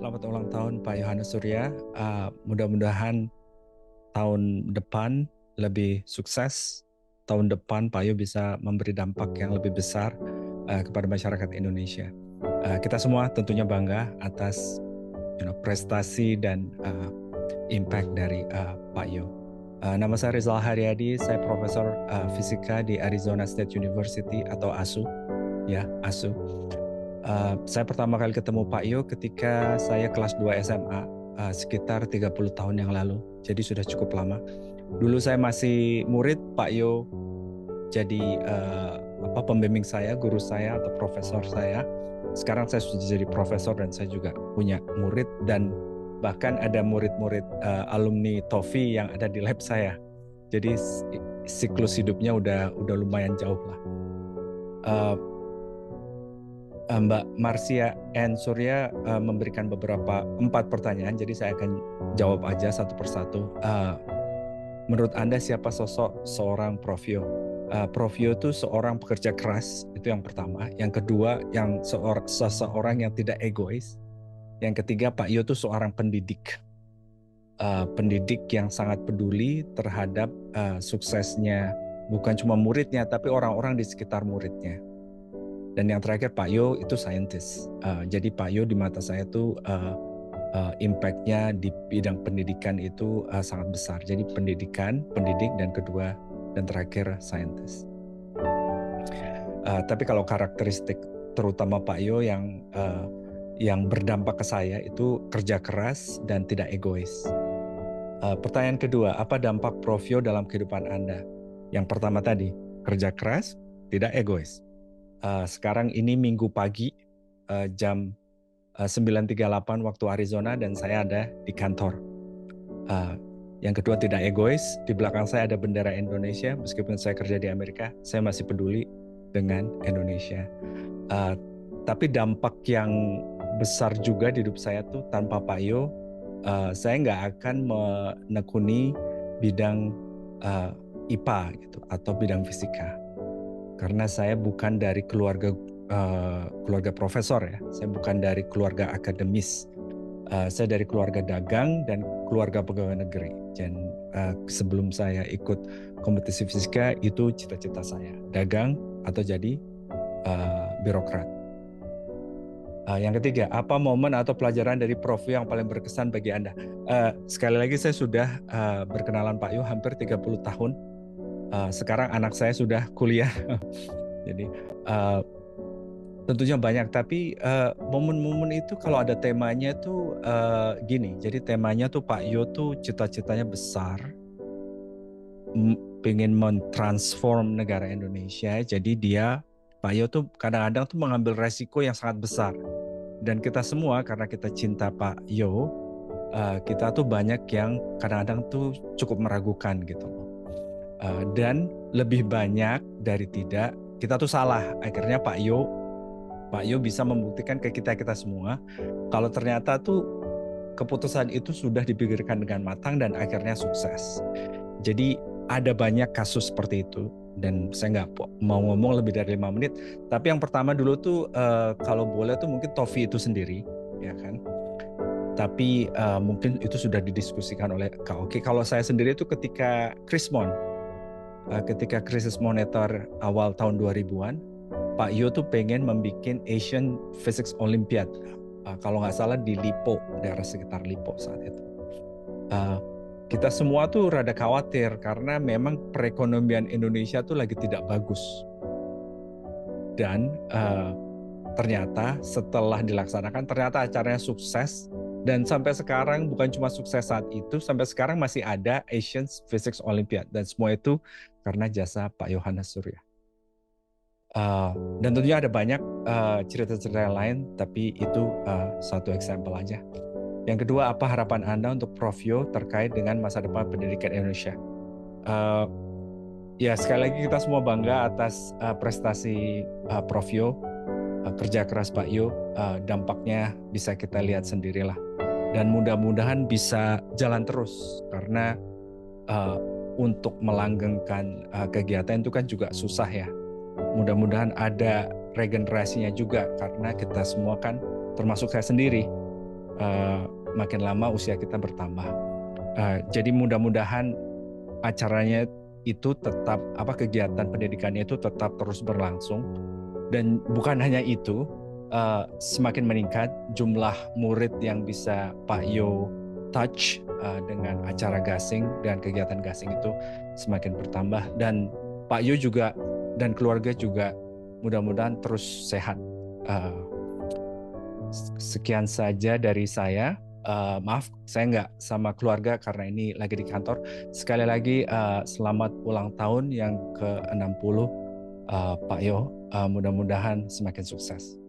Selamat ulang tahun Pak Yohanes Surya. Mudah-mudahan tahun depan lebih sukses. Tahun depan Pak Yo bisa memberi dampak yang lebih besar kepada masyarakat Indonesia. Kita semua tentunya bangga atas prestasi dan impact dari Pak Yo. Nama saya Rizal Haryadi, saya Profesor Fisika di Arizona State University atau ASU. Ya, ASU. Saya pertama kali ketemu Pak Yo ketika saya kelas 2 SMA, sekitar 30 tahun yang lalu. Jadi sudah cukup lama. Dulu saya masih murid, Pak Yo jadi pembimbing saya, guru saya atau profesor saya. Sekarang saya sudah jadi profesor dan saya juga punya murid dan bahkan ada murid-murid alumni TOFI yang ada di lab saya. Jadi siklus hidupnya udah lumayan jauh lah. Mbak Marsia N. Surya memberikan 4 pertanyaan, jadi saya akan jawab aja satu persatu. Menurut Anda siapa sosok seorang Prof. Yo? Prof. Yo itu seorang pekerja keras, itu yang pertama. Yang kedua, seseorang yang tidak egois. Yang ketiga, Pak Yo itu seorang pendidik. Pendidik yang sangat peduli terhadap suksesnya, bukan cuma muridnya, tapi orang-orang di sekitar muridnya. Dan yang terakhir Pak Yo itu scientist. Jadi Pak Yo di mata saya tuh impact-nya di bidang pendidikan itu sangat besar. Jadi pendidik dan kedua dan terakhir scientist. Tapi kalau karakteristik terutama Pak Yo yang berdampak ke saya itu kerja keras dan tidak egois. Pertanyaan kedua, apa dampak Prof. Yo dalam kehidupan Anda? Yang pertama tadi, kerja keras, tidak egois. Sekarang ini Minggu pagi jam 9.38 waktu Arizona dan saya ada di kantor. Yang kedua tidak egois, di belakang saya ada bendera Indonesia, meskipun saya kerja di Amerika, saya masih peduli dengan Indonesia. Tapi dampak yang besar juga di hidup saya tuh tanpa Pak Yo, saya nggak akan menekuni bidang IPA gitu atau bidang fisika. Karena saya bukan dari keluarga profesor ya, saya bukan dari keluarga akademis, saya dari keluarga dagang dan keluarga pegawai negeri. Dan sebelum saya ikut kompetisi fisika itu cita-cita saya, dagang atau jadi birokrat. Yang ketiga, apa momen atau pelajaran dari Prof. Yo yang paling berkesan bagi Anda? Sekali lagi saya sudah berkenalan Pak Yo hampir 30 tahun. Sekarang anak saya sudah kuliah, jadi tentunya banyak. Tapi momen-momen itu kalau ada temanya tuh gini. Jadi temanya tuh Pak Yo tuh cita-citanya besar, pengen mentransform negara Indonesia. Jadi Pak Yo tuh kadang-kadang tuh mengambil resiko yang sangat besar. Dan kita semua karena kita cinta Pak Yo, kita tuh banyak yang kadang-kadang tuh cukup meragukan gitu loh. Dan lebih banyak dari tidak kita tuh salah. Akhirnya Pak Yo bisa membuktikan ke kita semua kalau ternyata tuh keputusan itu sudah dipikirkan dengan matang dan akhirnya sukses. Jadi ada banyak kasus seperti itu dan saya nggak mau ngomong lebih dari 5 menit. Tapi yang pertama dulu tuh kalau boleh tuh mungkin TOFI itu sendiri, ya kan? Tapi mungkin itu sudah didiskusikan oleh Kak Oki. Kalau saya sendiri itu ketika krisis moneter awal tahun 2000-an, Pak Yo tuh pengen membuat Asian Physics Olympiad. Kalau nggak salah di Lipo, daerah sekitar Lipo saat itu. Kita semua tuh rada khawatir karena memang perekonomian Indonesia tuh lagi tidak bagus. Dan ternyata setelah dilaksanakan, ternyata acaranya sukses. Dan sampai sekarang bukan cuma sukses saat itu, sampai sekarang masih ada Asian Physics Olympiad. Dan semua itu karena jasa Pak Yohanes Surya. Dan tentunya ada banyak cerita-cerita yang lain, tapi itu satu example aja. Yang kedua, apa harapan Anda untuk Prof. Yo terkait dengan masa depan pendidikan Indonesia? Ya sekali lagi kita semua bangga atas prestasi Prof. Yo, kerja keras Pak Yo, dampaknya bisa kita lihat sendirilah. Dan mudah-mudahan bisa jalan terus karena untuk melanggengkan kegiatan itu kan juga susah ya. Mudah-mudahan ada regenerasinya juga karena kita semua kan termasuk saya sendiri makin lama usia kita bertambah. Jadi mudah-mudahan acaranya itu tetap, kegiatan pendidikannya itu tetap terus berlangsung. Dan bukan hanya itu, semakin meningkat jumlah murid yang bisa Pak Yo touch dengan acara gasing dan kegiatan gasing itu semakin bertambah. Dan Pak Yo juga dan keluarga juga mudah-mudahan terus sehat. Sekian saja dari saya. Maaf, saya nggak sama keluarga karena ini lagi di kantor. Sekali lagi selamat ulang tahun yang ke-60 Pak Yo. Mudah-mudahan semakin sukses.